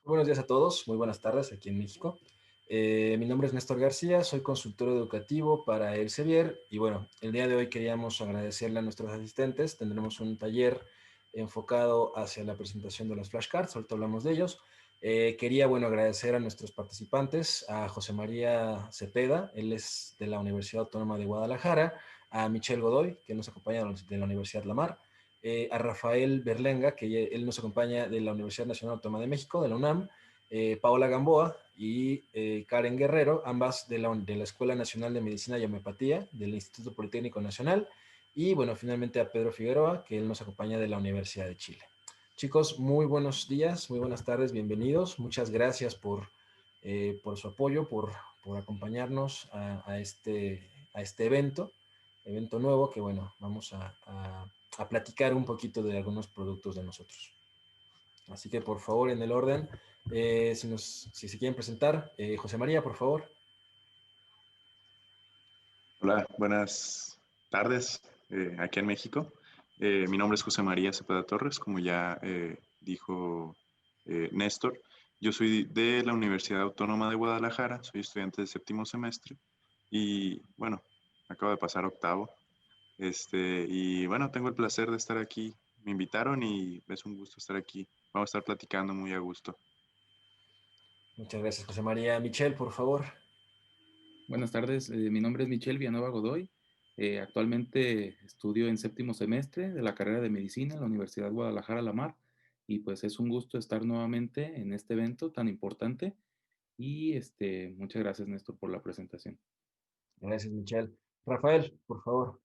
Buenos días a todos, muy buenas tardes aquí en México. Mi nombre es Néstor García, soy consultor educativo para el Elsevier y bueno, el día de hoy queríamos agradecerle a nuestros asistentes. Tendremos un taller enfocado hacia la presentación de los flashcards, ahorita hablamos de ellos. Quería, bueno, agradecer a nuestros participantes, a José María Cepeda, él es de la Universidad Autónoma de Guadalajara, a Michelle Godoy, que nos acompaña de la Universidad Lamar, a Rafael Berlenga, que él nos acompaña de la Universidad Nacional Autónoma de México, de la UNAM, Paola Gamboa y Karen Guerrero, ambas de la Escuela Nacional de Medicina y Homeopatía del Instituto Politécnico Nacional, y bueno, finalmente a Pedro Figueroa, que él nos acompaña de la Universidad de Chile. Chicos, muy buenos días, muy buenas tardes, bienvenidos. Muchas gracias por su apoyo, por acompañarnos a este evento nuevo que, bueno, vamos a platicar un poquito de algunos productos de nosotros. Así que, por favor, en el orden, si se quieren presentar, José María, por favor. Hola, buenas tardes aquí en México. Mi nombre es José María Cepeda Torres, como ya dijo Néstor. Yo soy de la Universidad Autónoma de Guadalajara, soy estudiante de séptimo semestre y bueno, acabo de pasar octavo. Y bueno, tengo el placer de estar aquí. Me invitaron y es un gusto estar aquí. Vamos a estar platicando muy a gusto. Muchas gracias, José María. Michelle, por favor. Buenas tardes, mi nombre es Michelle Villanueva Godoy. Actualmente estudio en séptimo semestre de la carrera de medicina en la Universidad Guadalajara La Mar y pues es un gusto estar nuevamente en este evento tan importante y muchas gracias Néstor por la presentación. Gracias, Michelle. Rafael, por favor.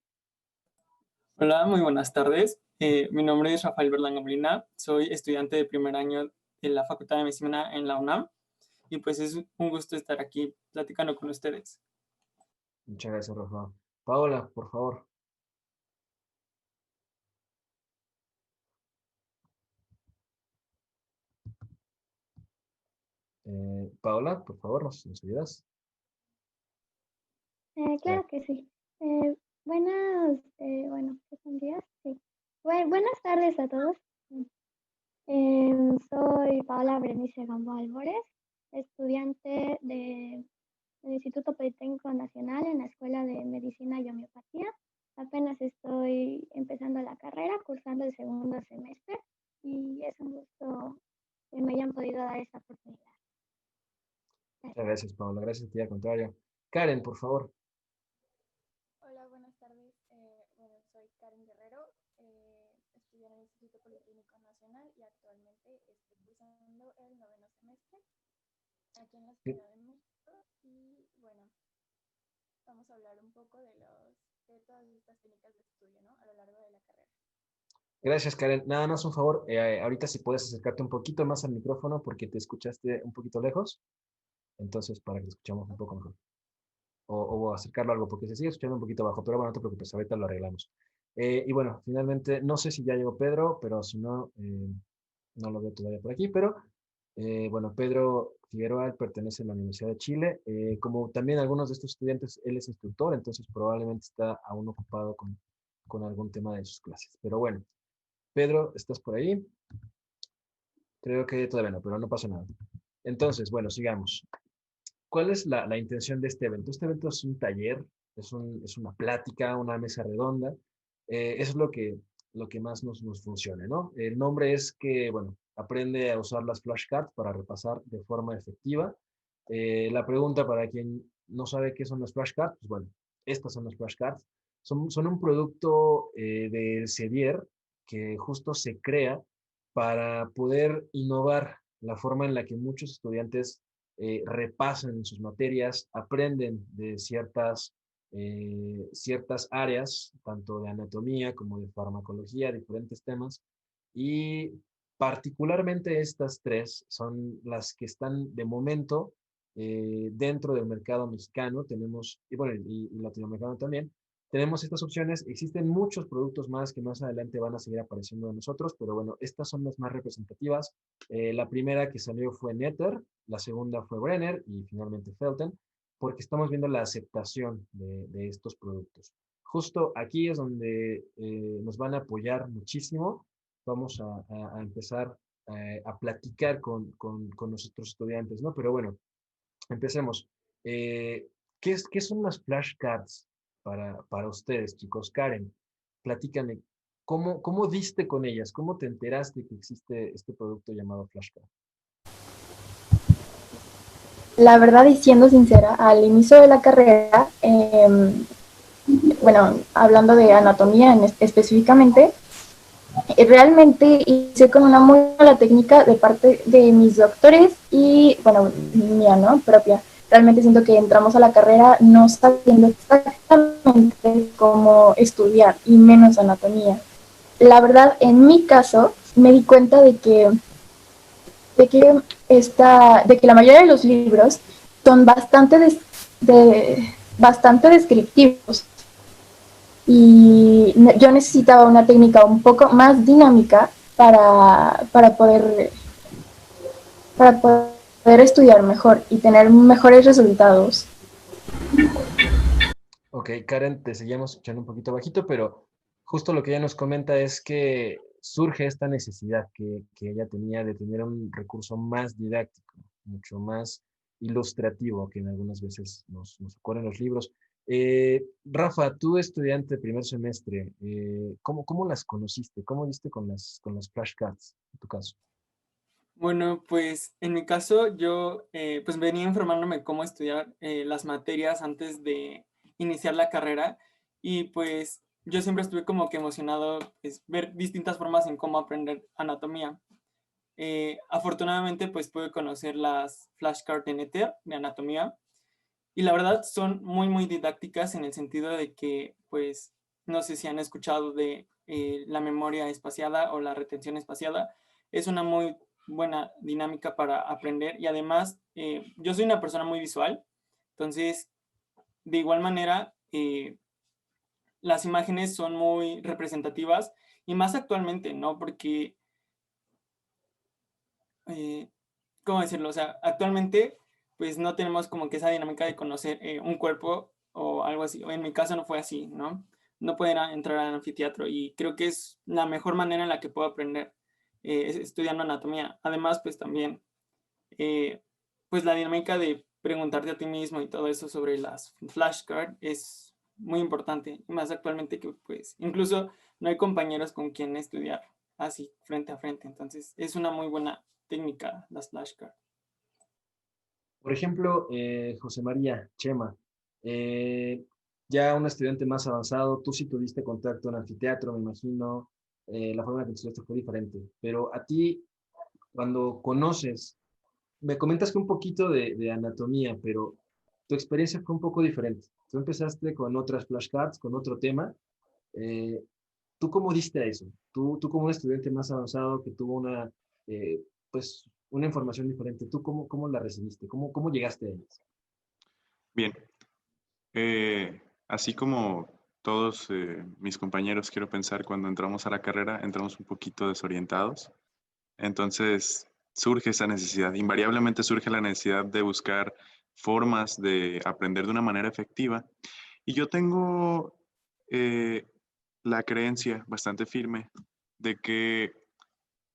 Hola, muy buenas tardes. Mi nombre es Rafael Berlanga Molina, soy estudiante de primer año de la Facultad de Medicina en la UNAM y pues es un gusto estar aquí platicando con ustedes. Muchas gracias, Rafael. Paola, por favor. Paola, por favor, ¿nos ayudas? Claro que sí. ¿Qué son días? Sí. Buenas tardes a todos. Soy Paola Berenice Gamboa Álvarez, estudiante del Instituto Politécnico Nacional en la Escuela de Medicina y Homeopatía. Apenas estoy empezando la carrera, cursando el segundo semestre, y es un gusto que me hayan podido dar esta oportunidad. Muchas gracias, Paola. Gracias a ti, al contrario. Karen, por favor. Hola, buenas tardes. Soy Karen Guerrero, estudio en el Instituto Politécnico Nacional y actualmente estoy cursando el noveno semestre aquí en la Ciudad de México. Y bueno, vamos a hablar un poco de todas estas técnicas de estudio, ¿no? A lo largo de la carrera. Gracias, Karen. Nada más un favor, ahorita si puedes acercarte un poquito más al micrófono porque te escuchaste un poquito lejos, entonces para que te escuchemos un poco mejor. O acercarlo algo, porque se sigue escuchando un poquito bajo, pero bueno, no te preocupes, ahorita lo arreglamos. Y bueno, finalmente, no sé si ya llegó Pedro, pero si no, no lo veo todavía por aquí, pero bueno, Pedro Figueroa él pertenece a la Universidad de Chile. Como también algunos de estos estudiantes, él es instructor, entonces probablemente está aún ocupado con algún tema de sus clases. Pero bueno, Pedro, ¿estás por ahí? Creo que todavía no, pero no pasa nada. Entonces, bueno, sigamos. ¿Cuál es la intención de este evento? Este evento es un taller, es una plática, una mesa redonda. Eso es lo que más nos funciona, ¿no? El nombre es que, bueno, aprende a usar las flashcards para repasar de forma efectiva. La pregunta para quien no sabe qué son las flashcards, pues bueno, estas son las flashcards. Son un producto del CEDIER que justo se crea para poder innovar la forma en la que muchos estudiantes repasan sus materias, aprenden de ciertas áreas, tanto de anatomía como de farmacología, diferentes temas, y particularmente estas tres son las que están de momento dentro del mercado mexicano, tenemos, y bueno, y latinoamericano también, tenemos estas opciones, existen muchos productos más que más adelante van a seguir apareciendo de nosotros, pero bueno, estas son las más representativas. La primera que salió fue Nether, la segunda fue Brenner y finalmente Felten, porque estamos viendo la aceptación de estos productos. Justo aquí es donde nos van a apoyar muchísimo. Vamos a empezar a platicar con nuestros estudiantes, ¿no? Pero bueno, empecemos. ¿Qué son las flashcards para ustedes, chicos? Karen, platícame, ¿cómo diste con ellas? ¿Cómo te enteraste que existe este producto llamado flashcard? La verdad, y siendo sincera, al inicio de la carrera, bueno, hablando de anatomía específicamente, realmente hice con una muy mala técnica de parte de mis doctores y, bueno, mía, ¿no? Propia. Realmente siento que entramos a la carrera no sabiendo exactamente cómo estudiar y menos anatomía. La verdad, en mi caso, me di cuenta de que la mayoría de los libros son bastante descriptivos y yo necesitaba una técnica un poco más dinámica para poder estudiar mejor y tener mejores resultados. Ok, Karen, te seguimos escuchando un poquito bajito, pero justo lo que ella nos comenta es que surge esta necesidad que ella tenía de tener un recurso más didáctico, mucho más ilustrativo que en algunas veces nos ocurren los libros. Rafa, tú estudiante de primer semestre, ¿cómo las conociste? ¿Cómo diste con las flashcards, en tu caso? Bueno, pues en mi caso yo pues venía informándome cómo estudiar las materias antes de iniciar la carrera y pues yo siempre estuve como que emocionado pues, ver distintas formas en cómo aprender anatomía. Afortunadamente pues pude conocer las flashcards de Nether de anatomía y la verdad son muy didácticas en el sentido de que pues no sé si han escuchado de la memoria espaciada o la retención espaciada. Es una muy buena dinámica para aprender y además yo soy una persona muy visual, entonces de igual manera las imágenes son muy representativas y más actualmente, ¿no? Porque, ¿cómo decirlo? O sea, actualmente pues no tenemos como que esa dinámica de conocer un cuerpo o algo así, o en mi caso no fue así, ¿no? No poder entrar al anfiteatro y creo que es la mejor manera en la que puedo aprender estudiando anatomía. Además, pues también eh, pues la dinámica de preguntarte a ti mismo y todo eso sobre las flashcards es muy importante, y más actualmente que pues incluso no hay compañeros con quien estudiar así frente a frente, entonces es una muy buena técnica las flashcards. Por ejemplo, José María, Chema, eh, ya un estudiante más avanzado, tú sí tuviste contacto en anfiteatro, me imagino, la forma en que estudiaste fue diferente, pero a ti, cuando conoces, me comentas que un poquito de anatomía, pero tu experiencia fue un poco diferente. Tú empezaste con otras flashcards, con otro tema. eh, ¿Tú cómo diste a eso? Tú como un estudiante más avanzado que tuvo eh, pues, una información diferente, ¿tú cómo la recibiste? ¿Cómo llegaste a ellas? Bien, así como todos mis compañeros, quiero pensar, cuando entramos a la carrera, entramos un poquito desorientados. Entonces surge esa necesidad, invariablemente surge la necesidad de buscar formas de aprender de una manera efectiva. Y yo tengo eh, la creencia bastante firme de que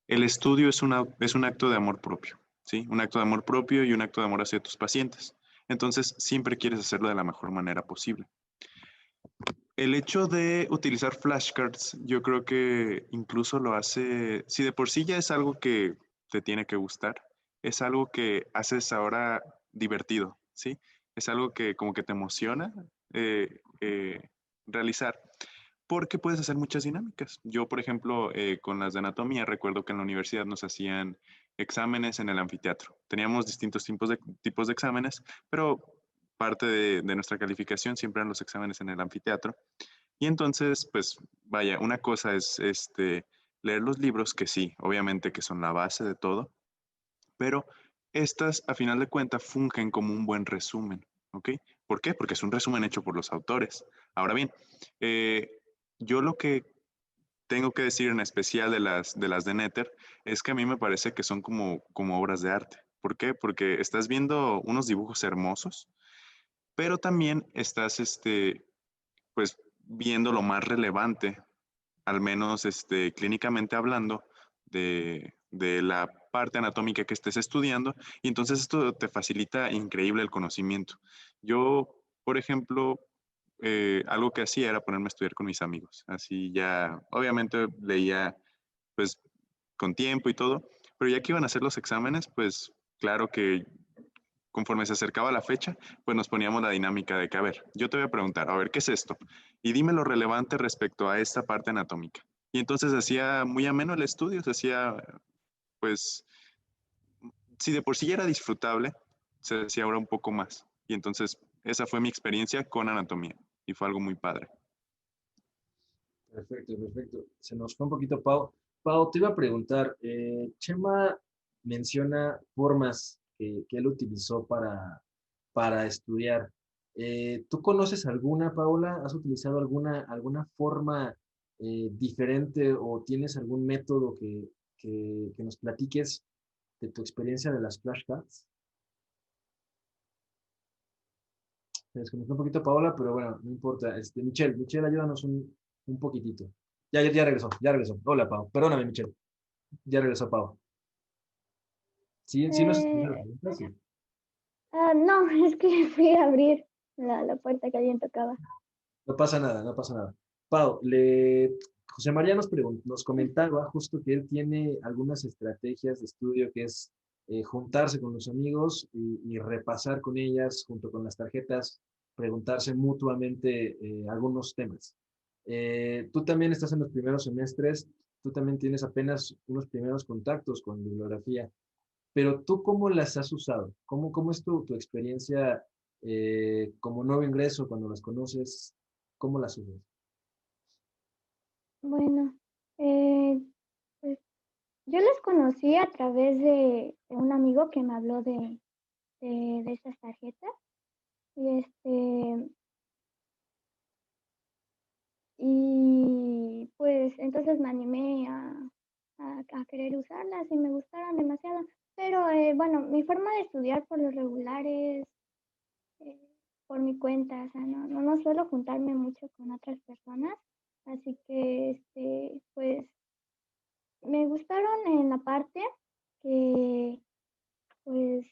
el estudio es un acto de amor propio, ¿sí? Un acto de amor propio y un acto de amor hacia tus pacientes. Entonces, siempre quieres hacerlo de la mejor manera posible. El hecho de utilizar flashcards, yo creo que incluso lo hace, si de por sí ya es algo que te tiene que gustar, es algo que haces ahora divertido, ¿sí? Es algo que como que te emociona realizar, porque puedes hacer muchas dinámicas. Yo, por ejemplo, con las de anatomía, recuerdo que en la universidad nos hacían exámenes en el anfiteatro. Teníamos distintos tipos de exámenes, pero parte de nuestra calificación siempre eran los exámenes en el anfiteatro. Y entonces, pues vaya, una cosa es leer los libros, que sí, obviamente que son la base de todo, pero estas, a final de cuentas, fungen como un buen resumen, ¿ok? ¿Por qué? Porque es un resumen hecho por los autores. Ahora bien, eh, yo lo que tengo que decir en especial de las de Nether es que a mí me parece que son como obras de arte. ¿Por qué? Porque estás viendo unos dibujos hermosos, pero también estás, pues, viendo lo más relevante, al menos clínicamente hablando, de la parte anatómica que estés estudiando, y entonces esto te facilita increíble el conocimiento. Yo, por ejemplo, algo que hacía era ponerme a estudiar con mis amigos. Así ya, obviamente leía pues con tiempo y todo, pero ya que iban a hacer los exámenes, pues claro que conforme se acercaba la fecha, pues nos poníamos la dinámica de que, a ver, yo te voy a preguntar, a ver, ¿qué es esto? Y dime lo relevante respecto a esta parte anatómica. Y entonces hacía muy ameno el estudio, se hacía, pues, si de por sí ya era disfrutable, se hacía ahora un poco más. Y entonces esa fue mi experiencia con anatomía y fue algo muy padre. Perfecto, perfecto. Se nos fue un poquito Pau. Pau, te iba a preguntar, Chema menciona formas que él utilizó para estudiar. ¿Tú conoces alguna, Paula? ¿Has utilizado alguna forma diferente o tienes algún método que nos platiques de tu experiencia de las flashcards? Se desconectó un poquito Paola, pero bueno, no importa. Michelle, ayúdanos un poquitito. Ya regresó, ya regresó. Hola, Pau. Perdóname, Michelle. Ya regresó Pau. ¿Sí, sí nos escuchas la Eh, pregunta? Sí. no, es que fui a abrir la puerta que alguien tocaba. No pasa nada, no pasa nada. Pau, José María nos comentaba justo que él tiene algunas estrategias de estudio que es juntarse con los amigos y repasar con ellas junto con las tarjetas, preguntarse mutuamente algunos temas. Tú también estás en los primeros semestres, tú también tienes apenas unos primeros contactos con bibliografía, pero tú ¿cómo las has usado? ¿Cómo es tu experiencia como nuevo ingreso cuando las conoces? ¿Cómo las usas? Bueno, eh, pues yo las conocí a través de un amigo que me habló de esas tarjetas. Y pues entonces me animé a querer usarlas y me gustaron demasiado. Pero bueno, mi forma de estudiar por lo regular es eh, por mi cuenta, o sea, no suelo juntarme mucho con otras personas, así que pues me gustaron en la parte que pues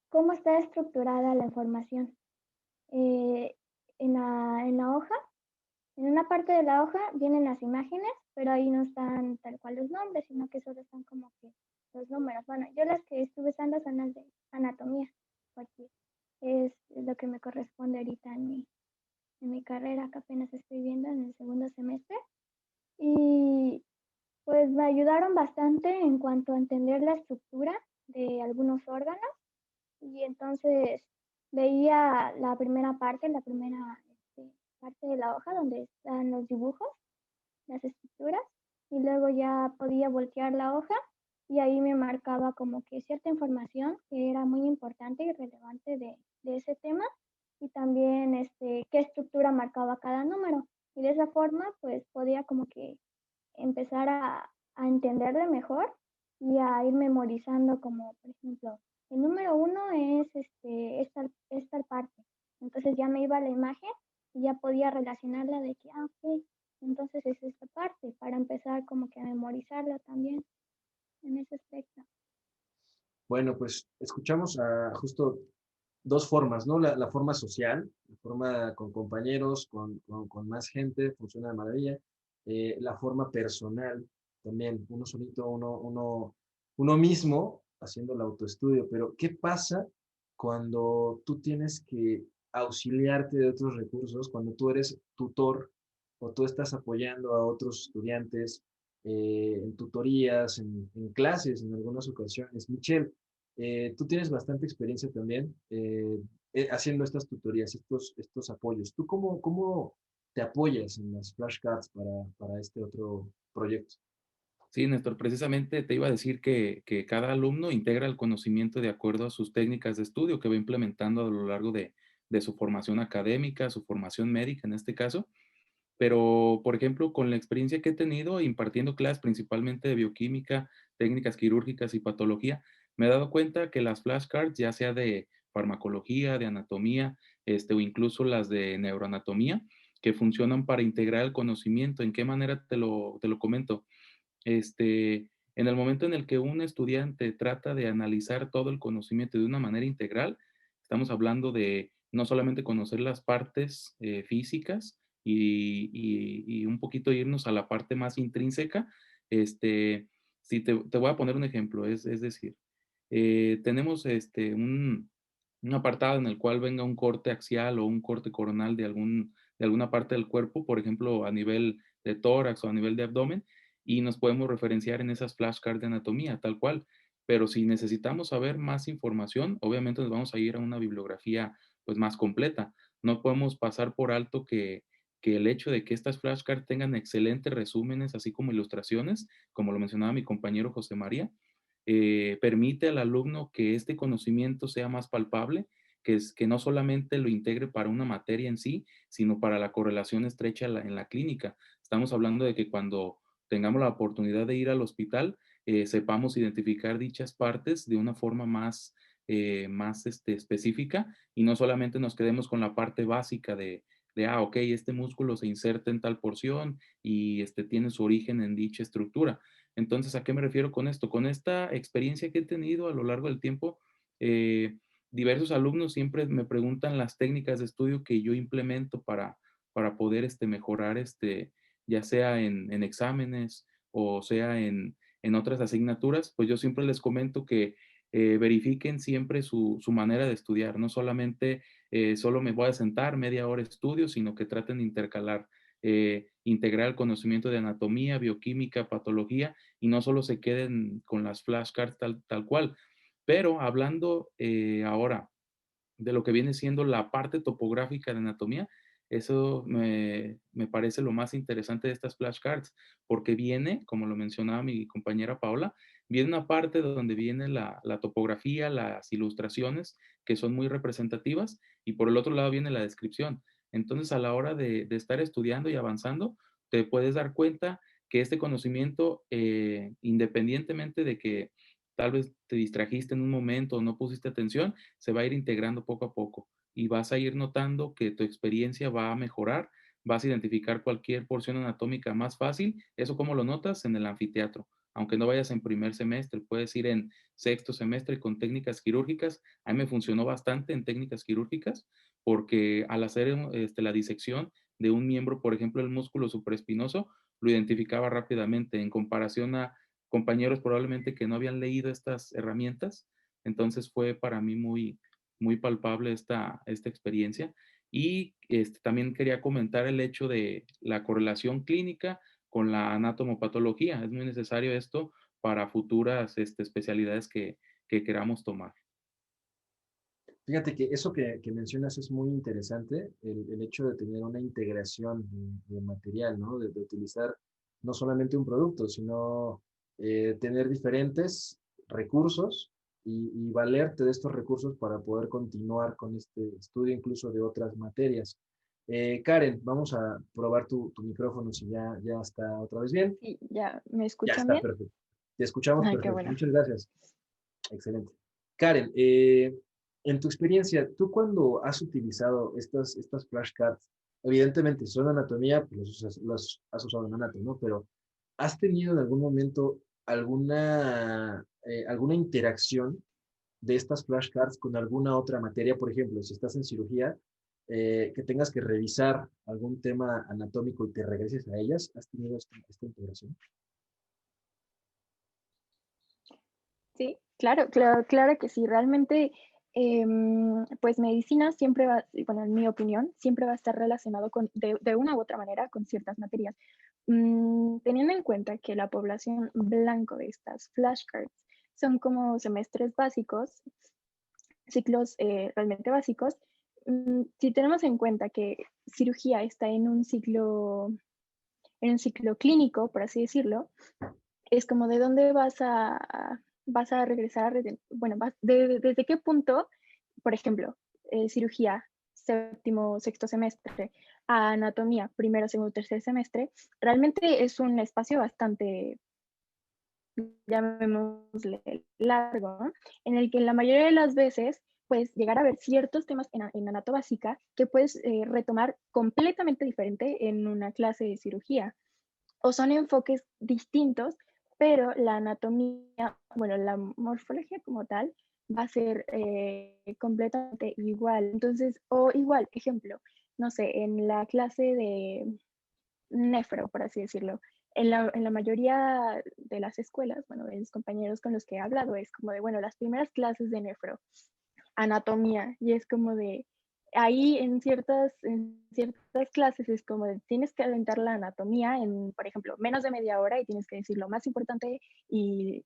cómo está estructurada la información. Eh, en la hoja. En una parte de la hoja vienen las imágenes, pero ahí no están tal cual los nombres, sino que solo están como que los números. Bueno, yo las que estuve usando son las de anatomía, porque es lo que me corresponde ahorita en mi carrera, que apenas estoy viendo en el segundo semestre. Y pues me ayudaron bastante en cuanto a entender la estructura de algunos órganos. Y entonces veía la primera parte, la primera parte de la hoja donde están los dibujos, las estructuras, y luego ya podía voltear la hoja y ahí me marcaba como que cierta información que era muy importante y relevante de ese tema, y también qué estructura marcaba cada número. Y de esa forma pues podía como que empezar a entenderle mejor y a ir memorizando, como por ejemplo, el número uno es esta parte. Entonces ya me iba a la imagen y ya podía relacionarla de que, ok, entonces es esta parte, para empezar como que a memorizarla también en ese aspecto. Bueno, pues escuchamos a justo dos formas, ¿no? La forma social, la forma con compañeros, con más gente, funciona de maravilla. La forma personal, también, uno solito, uno mismo haciendo el autoestudio. Pero, ¿qué pasa cuando tú tienes que auxiliarte de otros recursos, cuando tú eres tutor o tú estás apoyando a otros estudiantes en tutorías, en clases en algunas ocasiones? Michelle, tú tienes bastante experiencia también haciendo estas tutorías, estos apoyos. ¿Tú cómo te apoyas en las flashcards para este otro proyecto? Sí, Néstor, precisamente te iba a decir que cada alumno integra el conocimiento de acuerdo a sus técnicas de estudio que va implementando a lo largo de su formación académica, su formación médica en este caso. Pero, por ejemplo, con la experiencia que he tenido impartiendo clases principalmente de bioquímica, técnicas quirúrgicas y patología, me he dado cuenta que las flashcards, ya sea de farmacología, de anatomía, o incluso las de neuroanatomía, que funcionan para integrar el conocimiento. ¿En qué manera te lo comento? Este, En el momento en el que un estudiante trata de analizar todo el conocimiento de una manera integral, estamos hablando de no solamente conocer las partes físicas y un poquito irnos a la parte más intrínseca. Si te voy a poner un ejemplo, es decir, tenemos un apartado en el cual venga un corte axial o un corte coronal de alguna parte del cuerpo, por ejemplo, a nivel de tórax o a nivel de abdomen, y nos podemos referenciar en esas flashcards de anatomía, tal cual. Pero si necesitamos saber más información, obviamente nos vamos a ir a una bibliografía pues más completa. No podemos pasar por alto que el hecho de que estas flashcards tengan excelentes resúmenes, así como ilustraciones, como lo mencionaba mi compañero José María, permite al alumno que este conocimiento sea más palpable, que no solamente lo integre para una materia en sí, sino para la correlación estrecha en la clínica. Estamos hablando de que cuando tengamos la oportunidad de ir al hospital, sepamos identificar dichas partes de una forma más específica y no solamente nos quedemos con la parte básica ok, este músculo se inserta en tal porción y tiene su origen en dicha estructura. Entonces, ¿a qué me refiero con esto? Con esta experiencia que he tenido a lo largo del tiempo, diversos alumnos siempre me preguntan las técnicas de estudio que yo implemento para poder mejorar, ya sea en exámenes o sea en otras asignaturas, pues yo siempre les comento que verifiquen siempre su manera de estudiar, no solamente solo me voy a sentar media hora de estudio, sino que traten de integrar el conocimiento de anatomía, bioquímica, patología, y no solo se queden con las flashcards tal cual. Pero hablando ahora de lo que viene siendo la parte topográfica de anatomía, eso me parece lo más interesante de estas flashcards, porque viene, como lo mencionaba mi compañera Paola, viene una parte donde viene la topografía, las ilustraciones, que son muy representativas, y por el otro lado viene la descripción. Entonces, a la hora de estar estudiando y avanzando, te puedes dar cuenta que este conocimiento, independientemente de que tal vez te distrajiste en un momento o no pusiste atención, se va a ir integrando poco a poco y vas a ir notando que tu experiencia va a mejorar, vas a identificar cualquier porción anatómica más fácil. ¿Eso cómo lo notas? En el anfiteatro. Aunque no vayas en primer semestre, puedes ir en sexto semestre con técnicas quirúrgicas. A mí me funcionó bastante en técnicas quirúrgicas porque al hacer la disección de un miembro, por ejemplo, el músculo supraespinoso, lo identificaba rápidamente en comparación a compañeros probablemente que no habían leído estas herramientas. Entonces fue para mí muy palpable esta experiencia. Y también quería comentar el hecho de la correlación clínica con la anatomopatología. Es muy necesario esto para futuras especialidades que queramos tomar. Fíjate que eso que mencionas es muy interesante, el hecho de tener una integración de material, ¿no? De utilizar no solamente un producto, sino tener diferentes recursos y valerte de estos recursos para poder continuar con este estudio incluso de otras materias. Karen, vamos a probar tu micrófono si ya está otra vez bien. Sí, ¿ya me Ya escuchan está bien? perfecto. Te escuchamos Ay, qué perfecto. bueno. Muchas gracias. Excelente. Karen, en tu experiencia, tú cuando has utilizado estas flashcards, evidentemente son anatomía, pues los has usado en anato, ¿no? Pero ¿has tenido en algún momento alguna interacción de estas flashcards con alguna otra materia? Por ejemplo, si estás en cirugía, que tengas que revisar algún tema anatómico y te regreses a ellas, ¿has tenido esta integración? Sí, claro que sí. Realmente, pues medicina siempre va, bueno, en mi opinión, siempre va a estar relacionado de una u otra manera con ciertas materias. Teniendo en cuenta que la población blanco de estas flashcards son como semestres básicos, ciclos realmente básicos, si tenemos en cuenta que cirugía está en un ciclo clínico, por así decirlo, es como de dónde vas a regresar, bueno, desde qué punto, por ejemplo, cirugía, séptimo, sexto semestre, a anatomía, primero, segundo, tercer semestre, realmente es un espacio bastante, llamémosle, largo, ¿no? En el que la mayoría de las veces puedes llegar a ver ciertos temas en anato básica que puedes retomar completamente diferente en una clase de cirugía. O son enfoques distintos pero la anatomía, bueno, la morfología como tal, va a ser completamente igual. Entonces, o igual, ejemplo, no sé, en la clase de nefro, por así decirlo, en la mayoría de las escuelas, bueno, de mis compañeros con los que he hablado, es como de, bueno, las primeras clases de nefro, anatomía, y es como de, ahí en ciertas clases es como de, tienes que aventar la anatomía en, por ejemplo, menos de media hora y tienes que decir lo más importante y,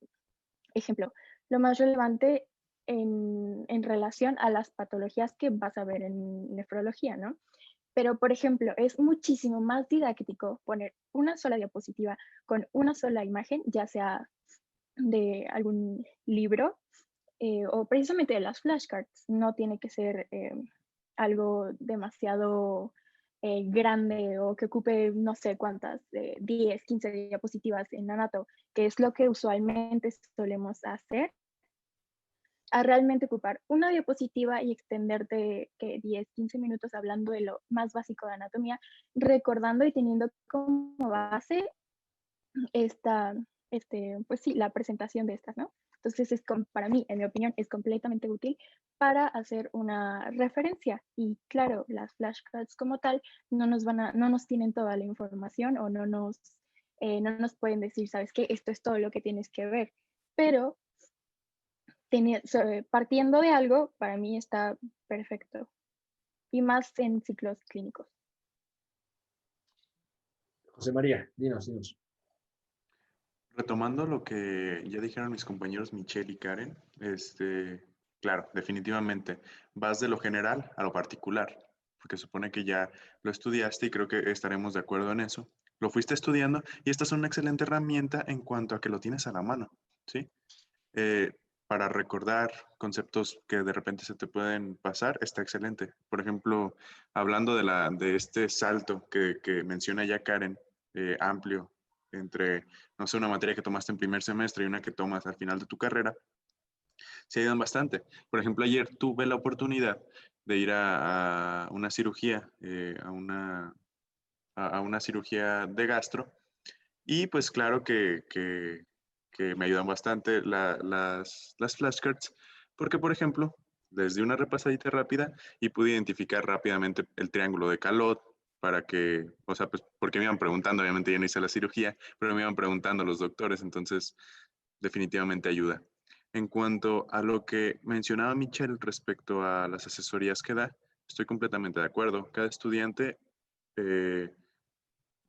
ejemplo, lo más relevante en relación a las patologías que vas a ver en nefrología, ¿no? Pero, por ejemplo, es muchísimo más didáctico poner una sola diapositiva con una sola imagen, ya sea de algún libro o precisamente de las flashcards. No tiene que ser algo demasiado grande o que ocupe no sé cuántas, 10, 15 diapositivas en Anato, que es lo que usualmente solemos hacer, a realmente ocupar una diapositiva y extenderte que 10, 15 minutos hablando de lo más básico de anatomía, recordando y teniendo como base esta, pues sí, la presentación de estas, ¿no? Entonces, para mí, en mi opinión, es completamente útil para hacer una referencia. Y claro, las flashcards como tal no nos tienen toda la información o no nos pueden decir, ¿sabes qué? Esto es todo lo que tienes que ver. Pero partiendo de algo, para mí está perfecto. Y más en ciclos clínicos. José María, dinos. Retomando lo que ya dijeron mis compañeros Michelle y Karen, claro, definitivamente vas de lo general a lo particular, porque supone que ya lo estudiaste y creo que estaremos de acuerdo en eso. Lo fuiste estudiando y esta es una excelente herramienta en cuanto a que lo tienes a la mano, ¿sí? Para recordar conceptos que de repente se te pueden pasar, está excelente. Por ejemplo, hablando de este salto que menciona ya Karen, amplio, entre, no sé, una materia que tomaste en primer semestre y una que tomas al final de tu carrera, se ayudan bastante. Por ejemplo, ayer tuve la oportunidad de ir a una cirugía, a una cirugía de gastro, y pues claro que me ayudan bastante las flashcards, porque por ejemplo, les di una repasadita rápida y pude identificar rápidamente el triángulo de Calot para que, o sea, pues porque me iban preguntando, obviamente ya no hice la cirugía, pero me iban preguntando los doctores, entonces definitivamente ayuda. En cuanto a lo que mencionaba Michelle respecto a las asesorías que da, estoy completamente de acuerdo. Cada estudiante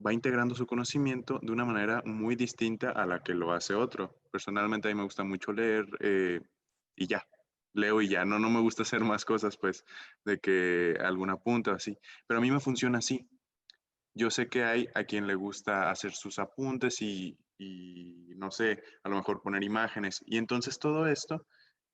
va integrando su conocimiento de una manera muy distinta a la que lo hace otro. Personalmente a mí me gusta mucho leer y ya, leo y ya, no me gusta hacer más cosas, pues, de que algún apunte o así, pero a mí me funciona así. Yo sé que hay a quien le gusta hacer sus apuntes y no sé, a lo mejor poner imágenes. Y entonces todo esto,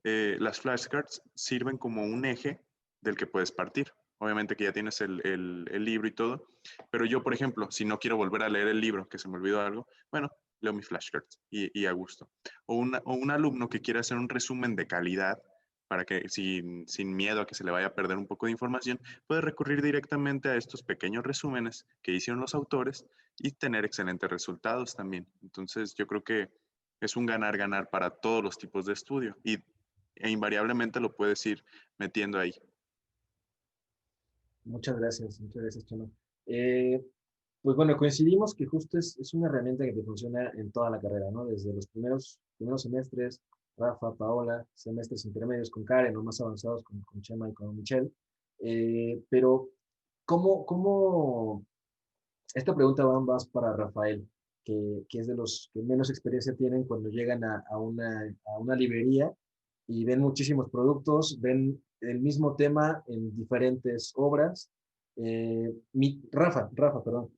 las flashcards sirven como un eje del que puedes partir. Obviamente que ya tienes el libro y todo, pero yo, por ejemplo, si no quiero volver a leer el libro, que se me olvidó algo, bueno, leo mis flashcards y a gusto. O un alumno que quiere hacer un resumen de calidad para que sin miedo a que se le vaya a perder un poco de información, puede recurrir directamente a estos pequeños resúmenes que hicieron los autores y tener excelentes resultados también. Entonces, yo creo que es un ganar-ganar para todos los tipos de estudio e invariablemente lo puedes ir metiendo ahí. Muchas gracias, Chema. Pues bueno, coincidimos que justo es una herramienta que te funciona en toda la carrera, ¿no? Desde los primeros semestres, Rafa, Paola, semestres intermedios con Karen o más avanzados con Chema y con Michelle. Pero, ¿cómo? Esta pregunta va más para Rafael, que es de los que menos experiencia tienen cuando llegan a una librería y ven muchísimos productos, ven el mismo tema en diferentes obras. Rafa, perdón.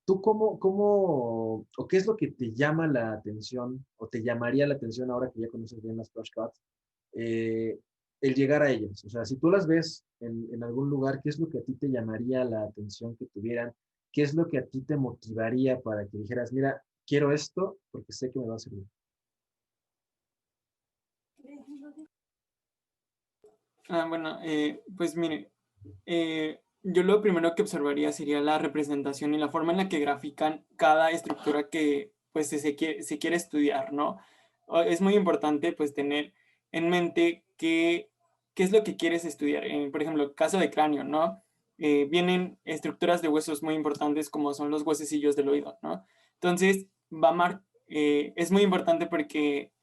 ¿Tú o qué es lo que te llama la atención o te llamaría la atención ahora que ya conoces bien las flashcards, el llegar a ellas? O sea, si tú las ves en algún lugar, ¿qué es lo que a ti te llamaría la atención que tuvieran? ¿Qué es lo que a ti te motivaría para que dijeras, mira, quiero esto porque sé que me va a servir? Bueno, pues mire, yo lo primero que observaría sería la representación y la forma en la que grafican cada estructura que pues se quiere estudiar, ¿no? Es muy importante pues tener en mente qué es lo que quieres estudiar. Por ejemplo, caso de cráneo, ¿no? Vienen estructuras de huesos muy importantes como son los huesecillos del oído, ¿no? Entonces, es muy importante porque,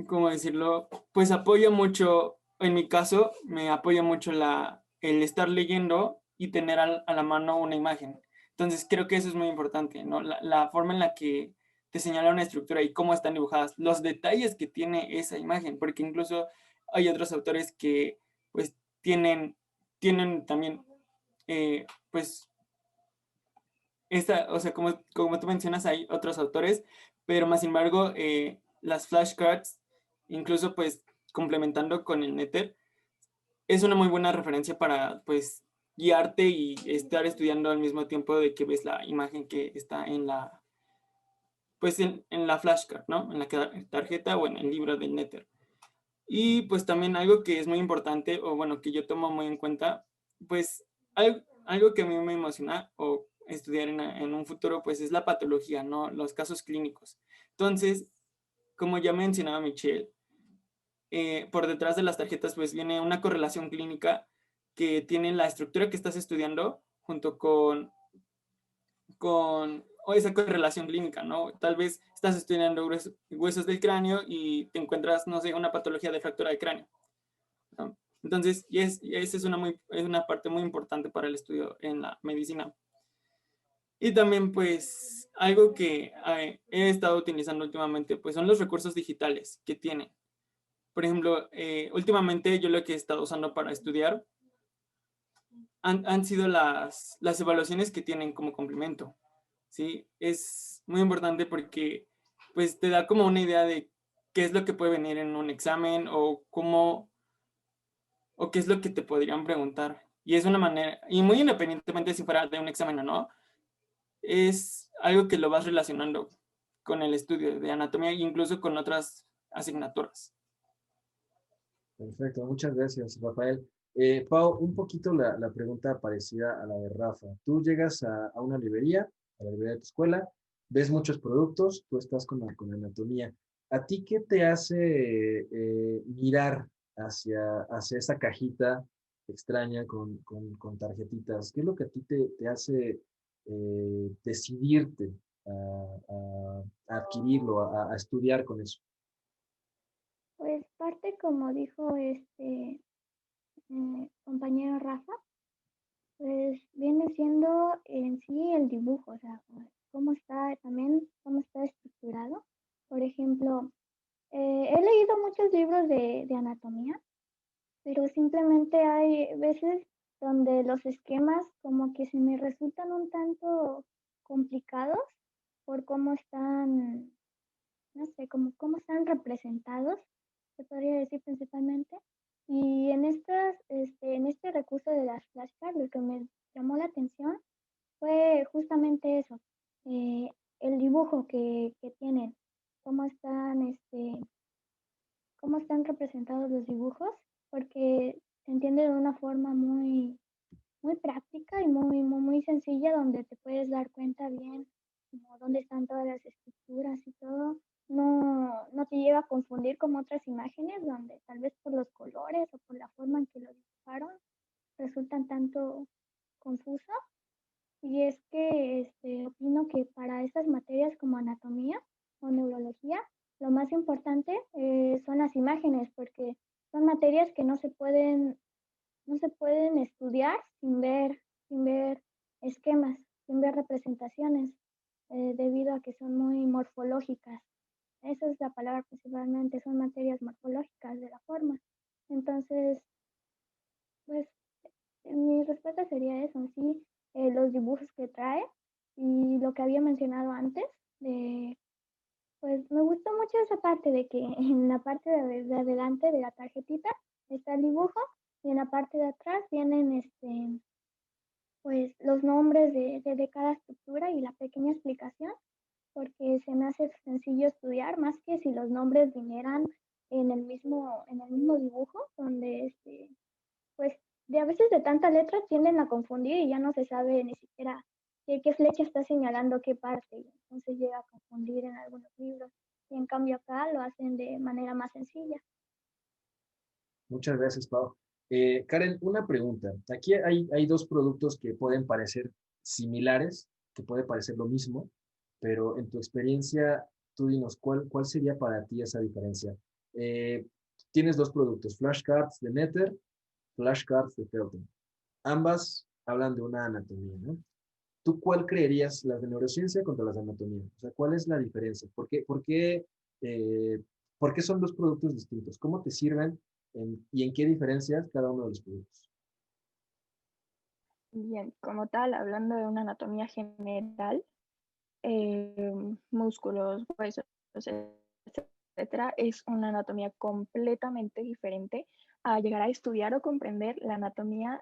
¿cómo decirlo? Pues apoya mucho, en mi caso, me apoya mucho el estar leyendo y tener a la mano una imagen. Entonces, creo que eso es muy importante, ¿no? La forma en la que te señala una estructura y cómo están dibujadas, los detalles que tiene esa imagen, porque incluso hay otros autores que, pues, tienen también, pues, o sea, como tú mencionas, hay otros autores, pero más sin embargo, las flashcards, incluso pues complementando con el Netter, es una muy buena referencia para pues guiarte y estar estudiando al mismo tiempo de que ves la imagen que está en la, pues en la flashcard, ¿no? En la tarjeta o en el libro del Netter. Y pues también algo que es muy importante, o bueno, que yo tomo muy en cuenta, pues algo que a mí me emociona o estudiar en un futuro, pues es la patología, ¿no? Los casos clínicos. Entonces, como ya mencionaba Michelle, por detrás de las tarjetas pues viene una correlación clínica que tiene la estructura que estás estudiando junto o esa correlación clínica, ¿no? Tal vez estás estudiando huesos del cráneo y te encuentras, no sé, una patología de fractura de cráneo, ¿no? Entonces, y esa es una parte muy importante para el estudio en la medicina. Y también, pues, algo que he estado utilizando últimamente, pues, son los recursos digitales que tienen. Por ejemplo, últimamente yo lo que he estado usando para estudiar han sido las evaluaciones que tienen como complemento, ¿sí? Es muy importante porque, pues, te da como una idea de qué es lo que puede venir en un examen o qué es lo que te podrían preguntar. Y es una manera, y muy independientemente si fuera de un examen o no, es algo que lo vas relacionando con el estudio de anatomía e incluso con otras asignaturas. Perfecto, muchas gracias, Rafael. Pau, un poquito la pregunta parecida a la de Rafa. Tú llegas a una librería, a la librería de tu escuela, ves muchos productos, tú estás con anatomía. ¿A ti qué te hace mirar hacia esa cajita extraña con tarjetitas? ¿Qué es lo que a ti te hace decidirte a adquirirlo, a estudiar con eso? Pues parte, como dijo este compañero Rafa, pues viene siendo en sí el dibujo, o sea, cómo está también, cómo está estructurado. Por ejemplo, he leído muchos libros de anatomía, pero simplemente hay veces donde los esquemas como que se me resultan un tanto complicados por cómo están, no sé, cómo están representados, se podría decir principalmente. Y en este recurso de las flashcards, lo que me llamó la atención fue justamente eso, eh, el dibujo que tienen, cómo están, cómo están representados los dibujos, porque se entiende de una forma muy práctica y muy sencilla, donde te puedes dar cuenta bien como dónde están todas las estructuras y todo. No te lleva a confundir con otras imágenes, donde tal vez por los colores o por la forma en que lo dibujaron resultan tanto confusos. Y es que opino que para estas materias como anatomía o neurología, lo más importante son las imágenes, porque son materias que no se pueden estudiar sin ver esquemas, sin ver representaciones, debido a que son muy morfológicas. Esa es la palabra principalmente, son materias morfológicas de la forma. Entonces, pues mi respuesta sería eso, sí, los dibujos que trae y lo que había mencionado antes, de, pues me gustó mucho esa parte de que en la parte de adelante de la tarjetita está el dibujo y en la parte de atrás vienen pues los nombres de cada estructura y la pequeña explicación, porque se me hace sencillo estudiar más que si los nombres vinieran en el mismo dibujo, donde pues de a veces de tanta letra tienden a confundir y ya no se sabe ni siquiera qué flecha está señalando qué parte. Entonces llega a confundir en algunos libros. Y en cambio acá lo hacen de manera más sencilla. Muchas gracias, Pau. Karen, una pregunta. Aquí hay dos productos que pueden parecer similares, que puede parecer lo mismo, pero en tu experiencia, tú dinos, ¿cuál sería para ti esa diferencia? Eh, Tienes dos productos, flashcards de Netter, flashcards de Pelton. Ambas hablan de una anatomía, ¿no? ¿Tú cuál creerías, las de neurociencia contra las de anatomía? O sea, ¿cuál es la diferencia? Eh, ¿Por qué son dos productos distintos? ¿Cómo te sirven y en qué diferencias cada uno de los productos? Bien, como tal, hablando de una anatomía general, músculos, huesos, etcétera, es una anatomía completamente diferente a llegar a estudiar o comprender la anatomía,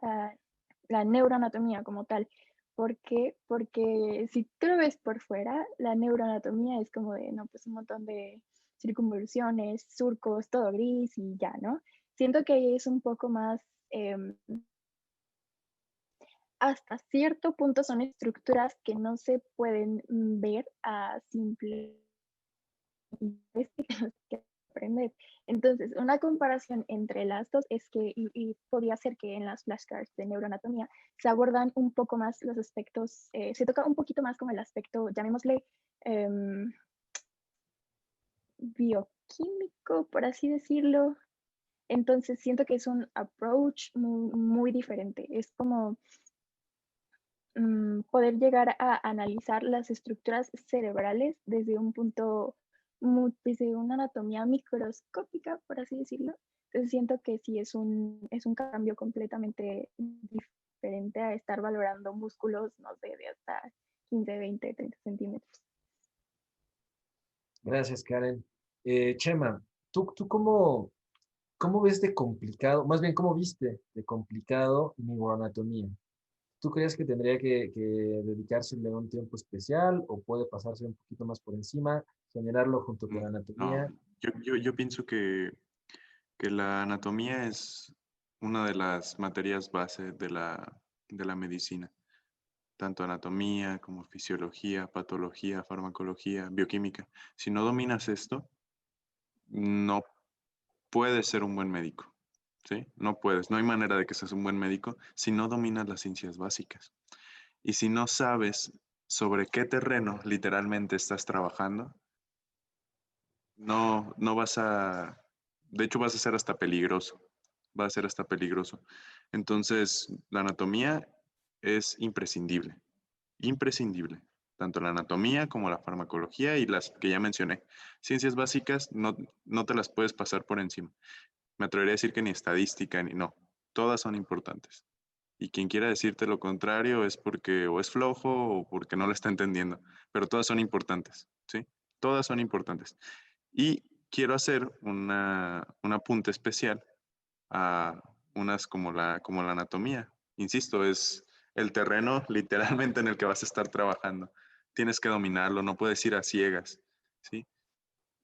la neuroanatomía como tal. ¿Por qué? Porque si tú lo ves por fuera, la neuroanatomía es como de, no, pues un montón de circunvoluciones, surcos, todo gris y ya, ¿no? Siento que ahí es un poco más, hasta cierto punto son estructuras que no se pueden ver a simple vista que aprender. Entonces, una comparación entre las dos es que, y podría ser que en las flashcards de neuroanatomía se abordan un poco más los aspectos, se toca un poquito más como el aspecto, llamémosle, bioquímico, por así decirlo. Entonces, siento que es un approach muy diferente. Es como poder llegar a analizar las estructuras cerebrales desde un punto, desde una anatomía microscópica, por así decirlo. Entonces siento que sí es un cambio completamente diferente a estar valorando músculos, no sé, de hasta 15, 20, 30 centímetros. Gracias, Karen. Chema, ¿tú cómo ves de complicado, más bien, cómo viste de complicado neuroanatomía? ¿Tú crees que tendría que dedicársele un tiempo especial o puede pasarse un poquito más por encima, generarlo junto con la No, anatomía? yo pienso que la anatomía es una de las materias base de la medicina, tanto anatomía como fisiología, patología, farmacología, bioquímica. Si no dominas esto, no puedes ser un buen médico, ¿sí? No puedes, no hay manera de que seas un buen médico si no dominas las ciencias básicas. Y si no sabes sobre qué terreno literalmente estás trabajando, no vas a, de hecho vas a ser hasta peligroso, va a ser hasta peligroso. Entonces, la anatomía es imprescindible, imprescindible, tanto la anatomía como la farmacología y las que ya mencioné. Ciencias básicas no te las puedes pasar por encima. Me atrevería a decir que ni estadística ni no, todas son importantes. Y quien quiera decirte lo contrario es porque o es flojo o porque no lo está entendiendo, pero todas son importantes, ¿sí? Todas son importantes. Y quiero hacer un apunte especial a unas como la anatomía. Insisto, es el terreno literalmente en el que vas a estar trabajando. Tienes que dominarlo, no puedes ir a ciegas, ¿sí?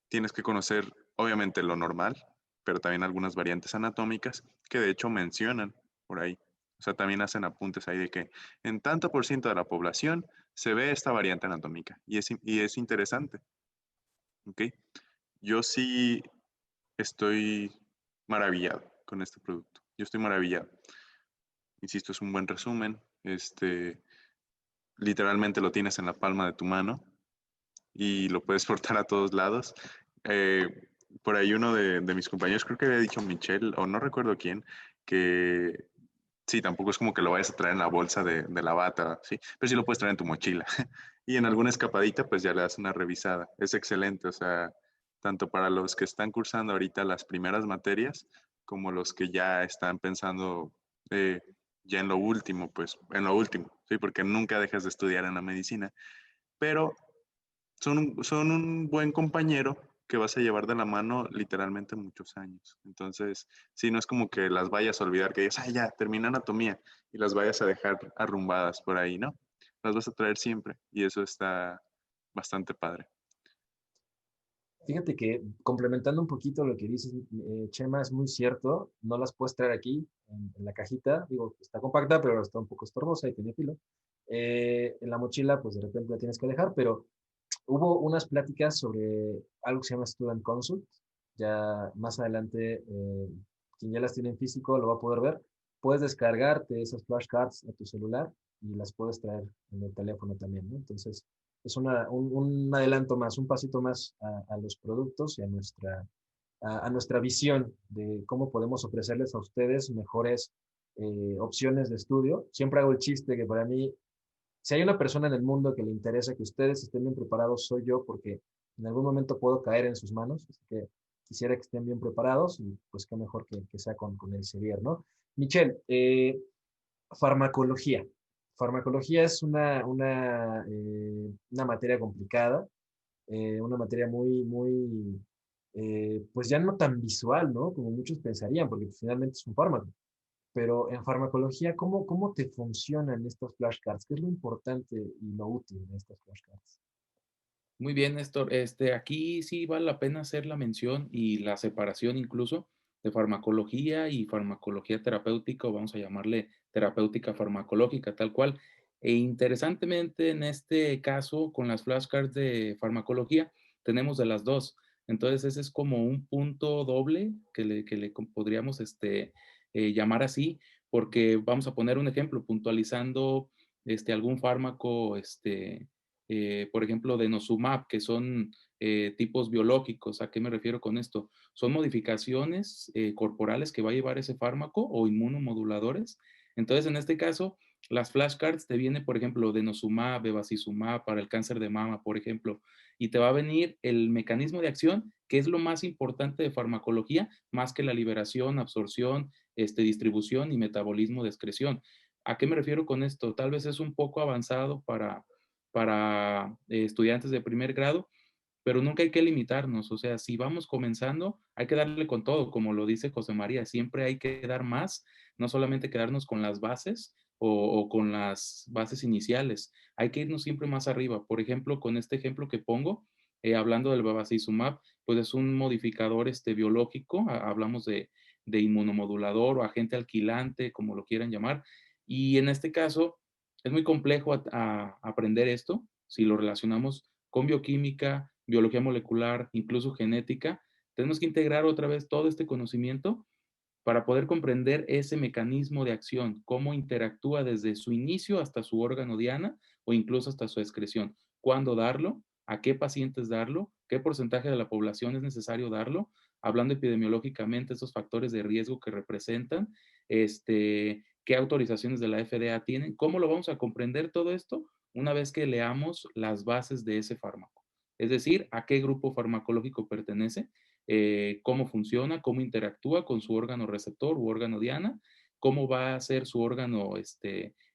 Tienes que conocer, obviamente, lo normal, pero también algunas variantes anatómicas que de hecho mencionan por ahí. O sea, también hacen apuntes ahí de que en tanto por ciento de la población se ve esta variante anatómica y es interesante, ¿ok? Yo sí estoy maravillado con este producto. Yo estoy maravillado. Insisto, es un buen resumen. Literalmente lo tienes en la palma de tu mano y lo puedes portar a todos lados. Por ahí uno de mis compañeros, creo que había dicho Michelle, o no recuerdo quién, que sí, tampoco es como que lo vayas a traer en la bolsa de la bata, ¿sí? Pero sí lo puedes traer en tu mochila. Y en alguna escapadita, pues ya le das una revisada. Es excelente, o sea, tanto para los que están cursando ahorita las primeras materias, como los que ya están pensando ya en lo último, pues en lo último, ¿sí? Porque nunca dejas de estudiar en la medicina. Pero son un buen compañero que vas a llevar de la mano literalmente muchos años. Entonces, sí, no es como que las vayas a olvidar, que digas, ya, termina anatomía y las vayas a dejar arrumbadas por ahí, ¿no? Las vas a traer siempre y eso está bastante padre. Fíjate que complementando un poquito lo que dices, Chema, es muy cierto, no las puedes traer aquí en la cajita, digo, está compacta, pero está un poco estorbosa y tiene filo. en la mochila, pues de repente la tienes que dejar, pero hubo unas pláticas sobre algo que se llama Student Consult. Ya más adelante, quien ya las tiene en físico lo va a poder ver. Puedes descargarte esas flashcards a tu celular y las puedes traer en el teléfono también, ¿no? Entonces, es un adelanto más, un pasito más a los productos y a nuestra visión de cómo podemos ofrecerles a ustedes mejores opciones de estudio. Siempre hago el chiste que para mí, si hay una persona en el mundo que le interesa que ustedes estén bien preparados, soy yo, porque en algún momento puedo caer en sus manos, así que quisiera que estén bien preparados y pues qué mejor que sea con el Sevier, ¿no? Michelle, farmacología. Farmacología es una materia complicada, una materia pues ya no tan visual, ¿no? Como muchos pensarían, porque finalmente es un fármaco. Pero en farmacología, ¿cómo te funcionan estas flashcards? ¿Qué es lo importante y lo útil de estas flashcards? Muy bien, Néstor. Aquí sí vale la pena hacer la mención y la separación incluso de farmacología y farmacología terapéutica, o vamos a llamarle terapéutica farmacológica, tal cual. E interesantemente, en este caso, con las flashcards de farmacología, tenemos de las dos. Entonces, ese es como un punto doble que le podríamos llamar así, porque vamos a poner un ejemplo, puntualizando algún fármaco, por ejemplo, denosumab, que son tipos biológicos. ¿A qué me refiero con esto? Son modificaciones corporales que va a llevar ese fármaco o inmunomoduladores. Entonces, en este caso, las flashcards te viene, por ejemplo, denosumab, bevacizumab para el cáncer de mama, por ejemplo, y te va a venir el mecanismo de acción, que es lo más importante de farmacología, más que la liberación, absorción, distribución y metabolismo de excreción. ¿A qué me refiero con esto? Tal vez es un poco avanzado para estudiantes de primer grado, pero nunca hay que limitarnos. O sea, si vamos comenzando, hay que darle con todo, como lo dice José María, siempre hay que dar más, no solamente quedarnos con las bases o con las bases iniciales, hay que irnos siempre más arriba. Por ejemplo, con este ejemplo que pongo, hablando del bevacizumab, pues es un modificador biológico, hablamos de inmunomodulador o agente alquilante, como lo quieran llamar, y en este caso es muy complejo aprender esto si lo relacionamos con bioquímica, biología molecular, incluso genética. Tenemos que integrar otra vez todo este conocimiento para poder comprender ese mecanismo de acción, cómo interactúa desde su inicio hasta su órgano diana o incluso hasta su excreción. ¿Cuándo darlo? ¿A qué pacientes darlo? ¿Qué porcentaje de la población es necesario darlo? Hablando epidemiológicamente, esos factores de riesgo que representan, qué autorizaciones de la FDA tienen, ¿cómo lo vamos a comprender todo esto? Una vez que leamos las bases de ese fármaco. Es decir, a qué grupo farmacológico pertenece, cómo funciona, cómo interactúa con su órgano receptor u órgano diana, cómo va a ser su órgano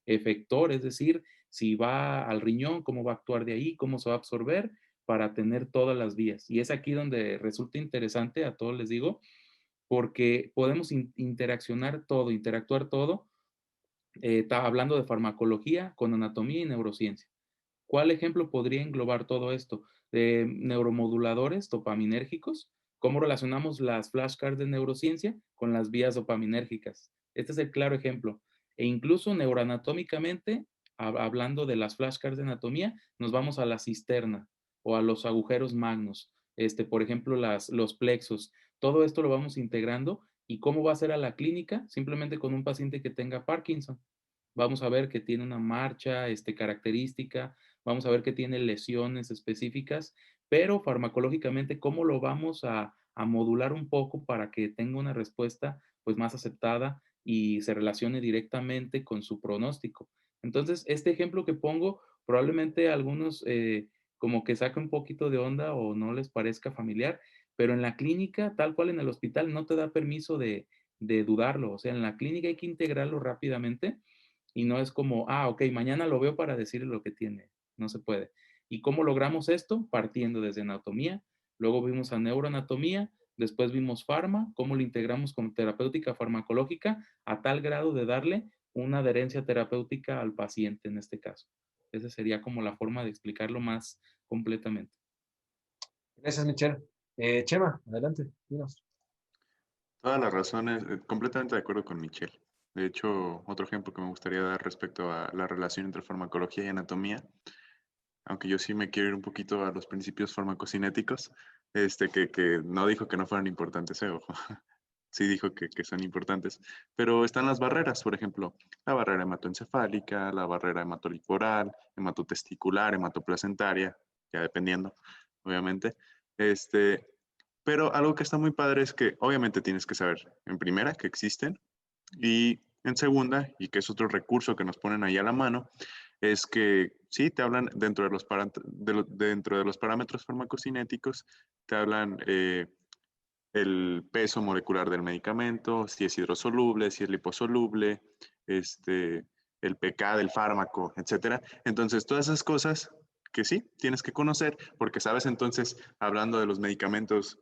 efector, es decir, si va al riñón, cómo va a actuar de ahí, cómo se va a absorber para tener todas las vías. Y es aquí donde resulta interesante, a todos les digo, porque podemos interaccionar todo, interactuar todo, hablando de farmacología con anatomía y neurociencia. ¿Cuál ejemplo podría englobar todo esto? Neuromoduladores dopaminérgicos. ¿Cómo relacionamos las flashcards de neurociencia con las vías dopaminérgicas? Este es el claro ejemplo. E incluso neuroanatómicamente, hablando de las flashcards de anatomía, nos vamos a la cisterna o a los agujeros magnos. Por ejemplo, los plexos. Todo esto lo vamos integrando. ¿Y cómo va a ser a la clínica? Simplemente con un paciente que tenga Parkinson. Vamos a ver que tiene una marcha característica, vamos a ver que tiene lesiones específicas, pero farmacológicamente, ¿cómo lo vamos a modular un poco para que tenga una respuesta pues más aceptada y se relacione directamente con su pronóstico? Entonces, este ejemplo que pongo, probablemente a algunos como que saque un poquito de onda o no les parezca familiar, pero en la clínica, tal cual en el hospital, no te da permiso de dudarlo. O sea, en la clínica hay que integrarlo rápidamente y no es como, ok, mañana lo veo para decirle lo que tiene. No se puede. ¿Y cómo logramos esto? Partiendo desde anatomía, luego vimos a neuroanatomía, después vimos farma, cómo lo integramos con terapéutica farmacológica a tal grado de darle una adherencia terapéutica al paciente en este caso. Esa sería como la forma de explicarlo más completamente. Gracias, Michelle. Chema, adelante, dinos. Todas las razones, completamente de acuerdo con Michelle. De hecho, otro ejemplo que me gustaría dar respecto a la relación entre farmacología y anatomía, aunque yo sí me quiero ir un poquito a los principios farmacocinéticos, que no dijo que no fueran importantes, ojo. Sí dijo que son importantes, pero están las barreras, por ejemplo, la barrera hematoencefálica, la barrera hematoliporal, hematotesticular, hematoplacentaria, ya dependiendo, obviamente. Este, pero algo que está muy padre es que obviamente tienes que saber, en primera, que existen, y en segunda, y que es otro recurso que nos ponen ahí a la mano, es que sí, te hablan dentro de dentro de los parámetros farmacocinéticos, te hablan el peso molecular del medicamento, si es hidrosoluble, si es liposoluble, el pK del fármaco, etcétera. Entonces, todas esas cosas que sí, tienes que conocer, porque sabes entonces, hablando de los medicamentos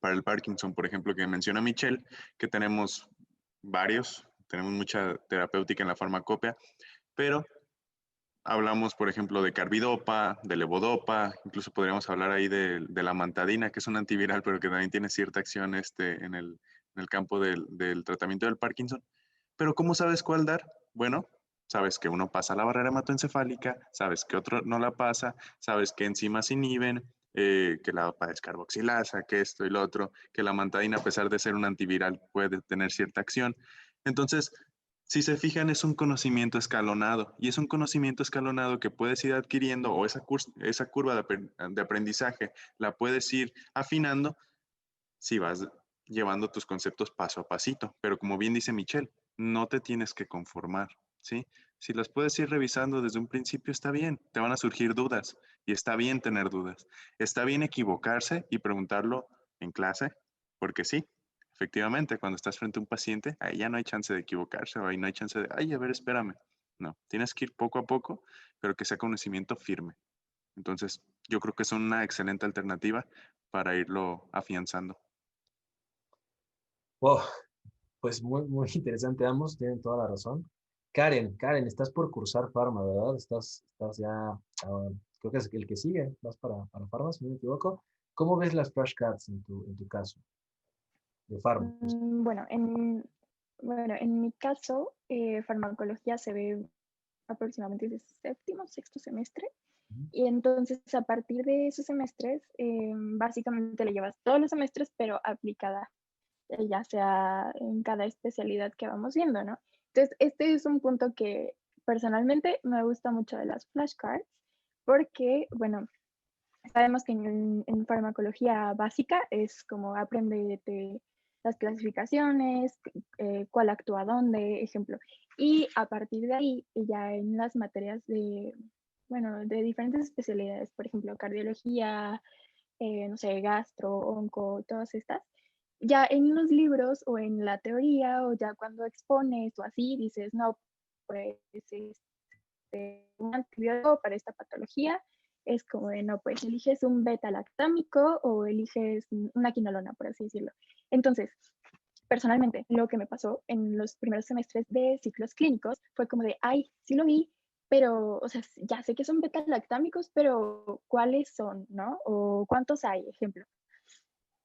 para el Parkinson, por ejemplo, que menciona Michelle, que tenemos varios, tenemos mucha terapéutica en la farmacopea, pero hablamos, por ejemplo, de carbidopa, de levodopa, incluso podríamos hablar ahí de la mantadina, que es un antiviral, pero que también tiene cierta acción en el campo del tratamiento del Parkinson. Pero ¿cómo sabes cuál dar? Bueno, sabes que uno pasa la barrera hematoencefálica, sabes que otro no la pasa, sabes que enzimas inhiben, que la dopa es carboxilasa, que esto y lo otro, que la mantadina, a pesar de ser un antiviral, puede tener cierta acción. Entonces, si se fijan, es un conocimiento escalonado y es un conocimiento escalonado que puedes ir adquiriendo o esa curva de aprendizaje la puedes ir afinando si vas llevando tus conceptos paso a pasito. Pero como bien dice Michelle, no te tienes que conformar, ¿sí? Si las puedes ir revisando desde un principio, está bien. Te van a surgir dudas y está bien tener dudas. Está bien equivocarse y preguntarlo en clase, porque sí, efectivamente, cuando estás frente a un paciente, ahí ya no hay chance de equivocarse o ahí no hay chance de, ay, a ver, espérame. No, tienes que ir poco a poco, pero que sea conocimiento firme. Entonces, yo creo que es una excelente alternativa para irlo afianzando. Wow, pues muy, muy interesante ambos, tienen toda la razón. Karen, estás por cursar farma, ¿verdad? Estás ya, creo que es el que sigue, vas para farma, si no me equivoco. ¿Cómo ves las flashcards en tu caso de farma? Bueno, en mi caso, farmacología se ve aproximadamente de séptimo, sexto semestre. Y entonces a partir de esos semestres, básicamente le llevas todos los semestres, pero aplicada, ya sea en cada especialidad que vamos viendo, ¿no? Entonces, este es un punto que personalmente me gusta mucho de las flashcards, porque, bueno, sabemos que en farmacología básica es como aprendete las clasificaciones, cuál actúa dónde, ejemplo. Y a partir de ahí, ya en las materias de, bueno, de diferentes especialidades, por ejemplo, cardiología, no sé, gastro, onco, todas estas, ya en los libros o en la teoría o ya cuando expones o así, dices, no, pues un antibiótico para esta patología es como de, no, pues eliges un beta-lactámico o eliges una quinolona, por así decirlo. Entonces, personalmente, lo que me pasó en los primeros semestres de ciclos clínicos fue como de, ay, sí lo vi, pero, o sea, ya sé que son beta-lactámicos, pero ¿cuáles son, no? O ¿cuántos hay, ejemplo?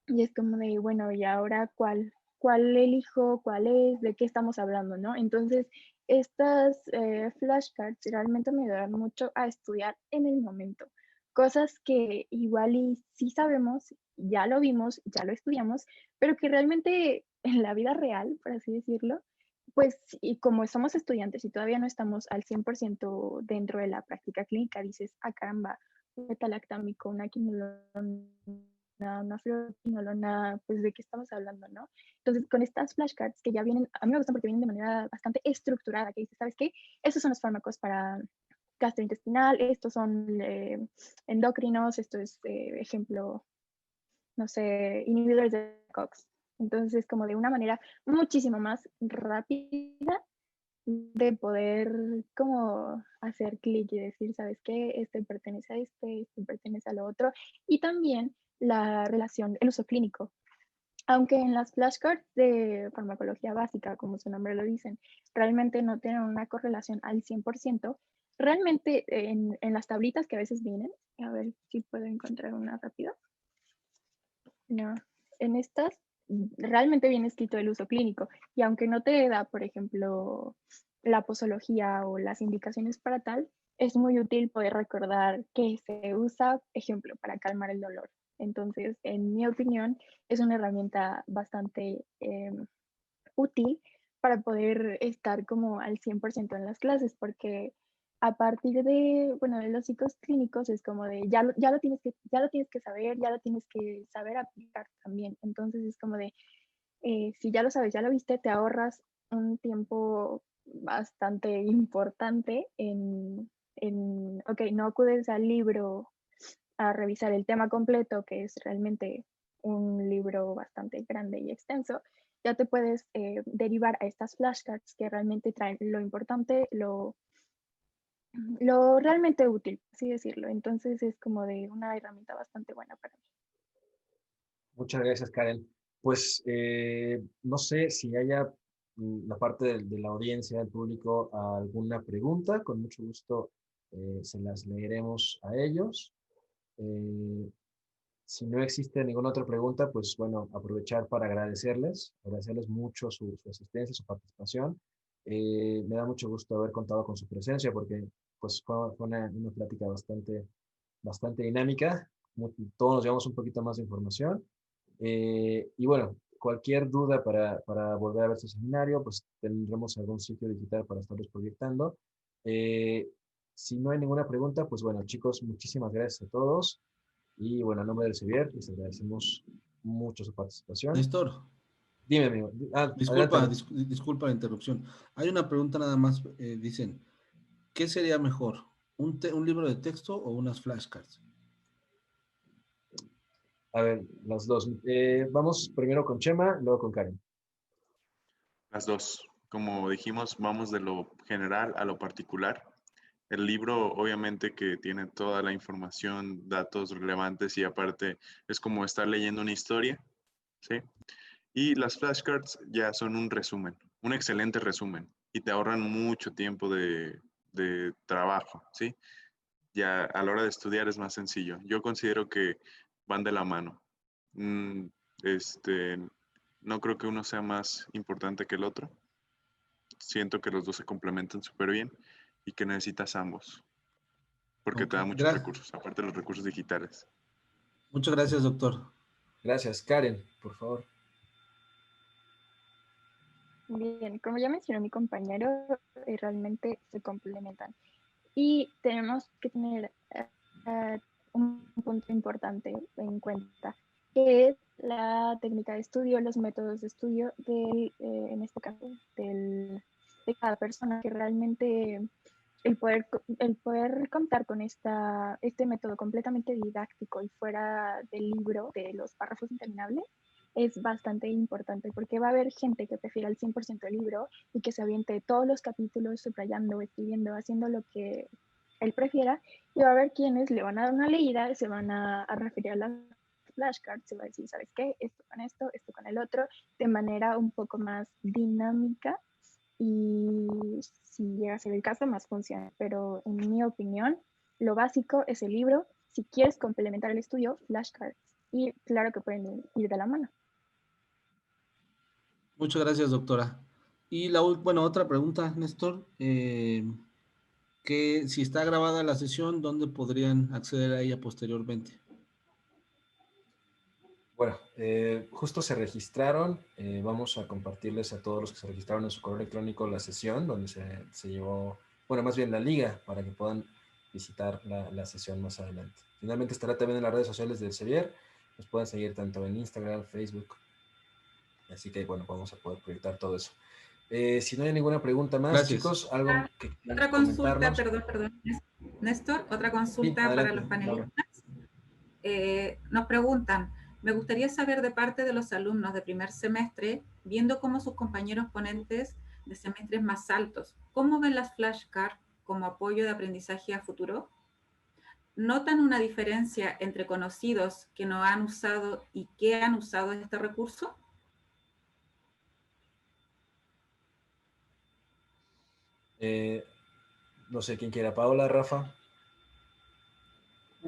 Y es como de, bueno, ¿y ahora cuál elijo? ¿Cuál es? ¿De qué estamos hablando, no? Entonces, estas flashcards realmente me ayudan mucho a estudiar en el momento. Cosas que igual y sí sabemos, ya lo vimos, ya lo estudiamos, pero que realmente en la vida real, por así decirlo, pues, y como somos estudiantes y todavía no estamos al 100% dentro de la práctica clínica, dices, ah, caramba, un metalactámico, una quinolona, una fluoroquinolona, pues de qué estamos hablando, ¿no? Entonces, con estas flashcards que ya vienen, a mí me gustan porque vienen de manera bastante estructurada, que dices, ¿sabes qué? Estos son los fármacos para gastrointestinal, estos son endocrinos, esto es, ejemplo, no sé, inhibidores de COX. Entonces, como de una manera muchísimo más rápida de poder como hacer clic y decir, ¿sabes qué? Este pertenece a este pertenece a lo otro. Y también la relación, el uso clínico. Aunque en las flashcards de farmacología básica, como su nombre lo dicen, realmente no tienen una correlación al 100%, realmente en las tablitas que a veces vienen, a ver si puedo encontrar una rápido. No, en estas realmente bien escrito el uso clínico. Y aunque no te da, por ejemplo, la posología o las indicaciones para tal, es muy útil poder recordar que se usa, ejemplo, para calmar el dolor. Entonces, en mi opinión, es una herramienta bastante útil para poder estar como al 100% en las clases, porque a partir de, bueno, de los ciclos clínicos es como de, ya lo tienes que saber, ya lo tienes que saber aplicar también. Entonces es como de, si ya lo sabes, ya lo viste, te ahorras un tiempo bastante importante ok, no acudes al libro a revisar el tema completo, que es realmente un libro bastante grande y extenso, ya te puedes derivar a estas flashcards que realmente traen lo importante, lo realmente útil, así decirlo. Entonces es como de una herramienta bastante buena para mí. Muchas gracias, Karen. Pues no sé si haya la parte de la audiencia, del público, alguna pregunta. Con mucho gusto se las leeremos a ellos. Si no existe ninguna otra pregunta, pues bueno, aprovechar para agradecerles mucho su asistencia, su participación. Me da mucho gusto haber contado con su presencia porque pues fue una plática bastante dinámica. Todos nos llevamos un poquito más de información. Y bueno, cualquier duda para volver a ver su seminario, pues tendremos algún sitio digital para estarlos proyectando. Si no hay ninguna pregunta, pues bueno, chicos, muchísimas gracias a todos. Y bueno, a nombre del CEBIER, les agradecemos mucho su participación. Néstor, Dime, amigo. disculpa, disculpa la interrupción. Hay una pregunta nada más. Dicen, ¿qué sería mejor? ¿Un libro de texto o unas flashcards? A ver, las dos. Vamos primero con Chema, luego con Karen. Las dos. Como dijimos, vamos de lo general a lo particular. El libro obviamente que tiene toda la información, datos relevantes y aparte es como estar leyendo una historia, ¿sí? Y las flashcards ya son un resumen, un excelente resumen y te ahorran mucho tiempo de trabajo, ¿sí? Ya a la hora de estudiar es más sencillo. Yo considero que van de la mano. Mm, este, no creo que uno sea más importante que el otro. Siento que los dos se complementan súper bien y que necesitas ambos, porque te da muchos recursos, aparte de los recursos digitales. Muchas gracias, doctor. Gracias. Karen, por favor. Bien, como ya mencionó mi compañero, realmente se complementan. Y tenemos que tener un punto importante en cuenta, que es la técnica de estudio, los métodos de estudio en este caso, de cada persona, que realmente el poder contar con este método completamente didáctico y fuera del libro, de los párrafos interminables, es bastante importante, porque va a haber gente que prefiera el 100% el libro y que se aviente todos los capítulos subrayando, escribiendo, haciendo lo que él prefiera, y va a haber quienes le van a dar una leída, se van a referir a las flashcards, se va a decir, ¿sabes qué? Esto con el otro, de manera un poco más dinámica, y si llega a ser el caso, más funciona. Pero en mi opinión, lo básico es el libro. Si quieres complementar el estudio, flashcards. Y claro que pueden ir de la mano. Muchas gracias, doctora. Y otra pregunta, Néstor. Que si está grabada la sesión, ¿dónde podrían acceder a ella posteriormente? Bueno, justo se registraron. Vamos a compartirles a todos los que se registraron en su correo electrónico la sesión donde se llevó, bueno, más bien la liga para que puedan visitar la sesión más adelante. Finalmente estará también en las redes sociales del CEBIER. Nos pueden seguir tanto en Instagram, Facebook. Así que, bueno, vamos a poder proyectar todo eso. Si no hay ninguna pregunta más, Gracias. Chicos, algo que otra consulta, perdón, Néstor, otra consulta sí, adelante, para los panelistas. Laura. Nos preguntan, me gustaría saber de parte de los alumnos de primer semestre, viendo cómo sus compañeros ponentes de semestres más altos, ¿cómo ven las flashcards como apoyo de aprendizaje a futuro? ¿Notan una diferencia entre conocidos que no han usado y que han usado este recurso? No sé quién quiera, Paola, Rafa.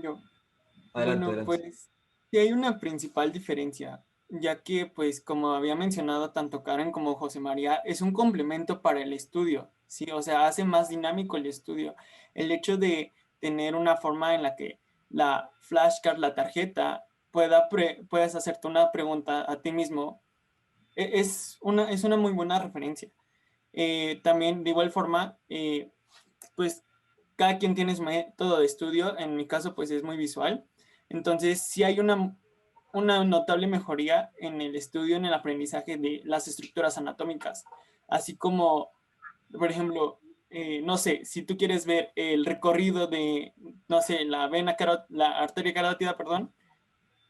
Yo. Adelante, Bueno, adelante. pues sí hay una principal diferencia. ya que, pues, como había mencionado tanto Karen como José María, es un complemento para el estudio, ¿sí? O sea, hace más dinámico el estudio. El hecho de tener una forma en la que la flashcard, la tarjeta, puedas hacerte una pregunta a ti mismo, es una muy buena referencia. También, de igual forma, pues, cada quien tiene su método de estudio. En mi caso, pues, es muy visual. Entonces, sí hay una notable mejoría en el estudio, en el aprendizaje de las estructuras anatómicas, así como, por ejemplo, no sé, si tú quieres ver el recorrido de, no sé, la arteria carótida, perdón,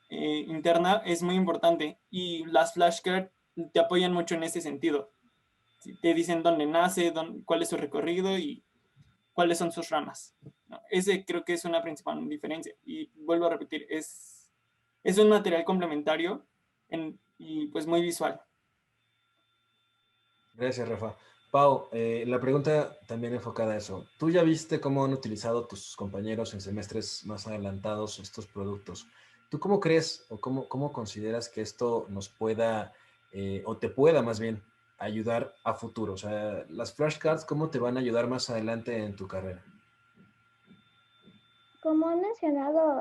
interna, es muy importante, y las flashcards te apoyan mucho en ese sentido. Te dicen dónde nace, cuál es su recorrido y cuáles son sus ramas, ¿no? Ese creo que es una principal diferencia, y vuelvo a repetir, es un material complementario y pues muy visual. Gracias, Rafa. Pau, la pregunta también enfocada a eso. ¿Tú ya viste cómo han utilizado tus compañeros en semestres más adelantados estos productos? ¿Tú cómo crees o cómo consideras que esto nos pueda, o te pueda más bien, ayudar a futuro? O sea, las flashcards, ¿cómo te van a ayudar más adelante en tu carrera? Como he mencionado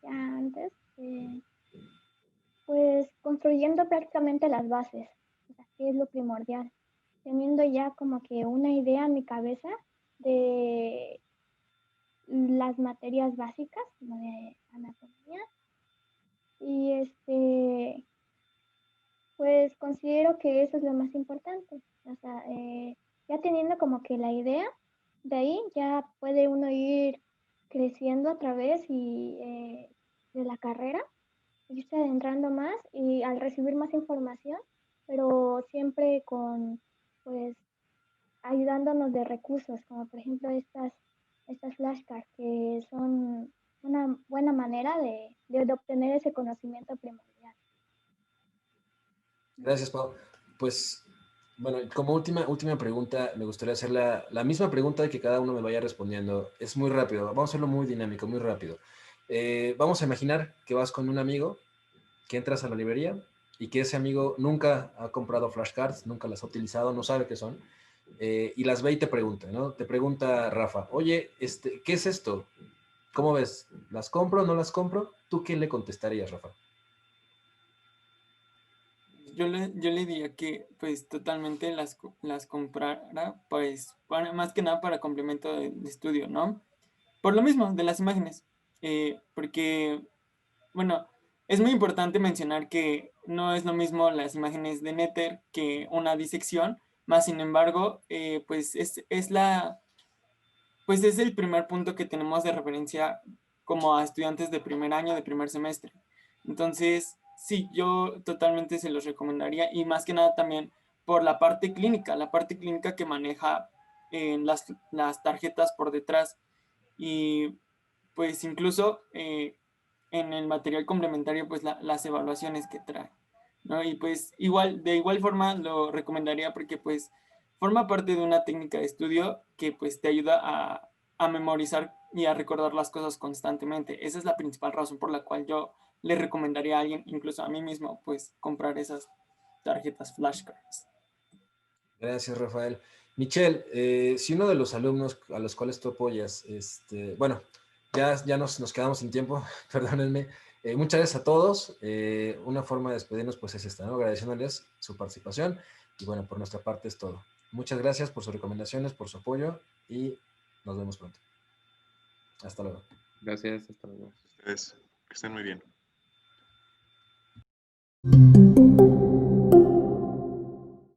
ya antes, pues construyendo prácticamente las bases, o sea, que es lo primordial, teniendo ya como que una idea en mi cabeza de las materias básicas, como de anatomía, y pues considero que eso es lo más importante, o sea, ya teniendo como que la idea, de ahí ya puede uno ir creciendo a través de la carrera, irse adentrando más y al recibir más información, pero siempre con, pues, ayudándonos de recursos, como por ejemplo estas flashcards, que son una buena manera de obtener ese conocimiento primordial. Gracias, Pau. Pues, bueno, como última pregunta, me gustaría hacer la misma pregunta y que cada uno me vaya respondiendo. Es muy rápido, vamos a hacerlo muy dinámico, muy rápido. Vamos a imaginar que vas con un amigo, que entras a la librería y que ese amigo nunca ha comprado flashcards, nunca las ha utilizado, no sabe qué son, y las ve y te pregunta, ¿no? Te pregunta Rafa, oye, ¿qué es esto? ¿Cómo ves? ¿Las compro o no las compro? ¿Tú qué le contestarías, Rafa? Yo le diría que pues totalmente las comprara, pues más que nada para complemento de estudio, ¿no? Por lo mismo, de las imágenes. Porque, bueno, es muy importante mencionar que no es lo mismo las imágenes de Nether que una disección, más sin embargo, pues pues es el primer punto que tenemos de referencia como a estudiantes de primer año, de primer semestre. Entonces, sí, yo totalmente se los recomendaría, y más que nada también por la parte clínica que maneja las tarjetas por detrás, y pues incluso en el material complementario, pues las evaluaciones que trae, ¿no? Y pues de igual forma lo recomendaría porque pues forma parte de una técnica de estudio que pues te ayuda a memorizar y a recordar las cosas constantemente. Esa es la principal razón por la cual yo le recomendaría a alguien, incluso a mí mismo, pues comprar esas tarjetas flashcards. Gracias, Rafael. Michelle, si uno de los alumnos a los cuales tú apoyas, bueno, ya nos quedamos sin tiempo, perdónenme. Muchas gracias a todos. Una forma de despedirnos pues es esta, ¿no? Agradeciéndoles su participación, y bueno, por nuestra parte es todo. Muchas gracias por sus recomendaciones, por su apoyo, y nos vemos pronto. Hasta luego. Gracias, hasta luego. Ustedes, que estén muy bien.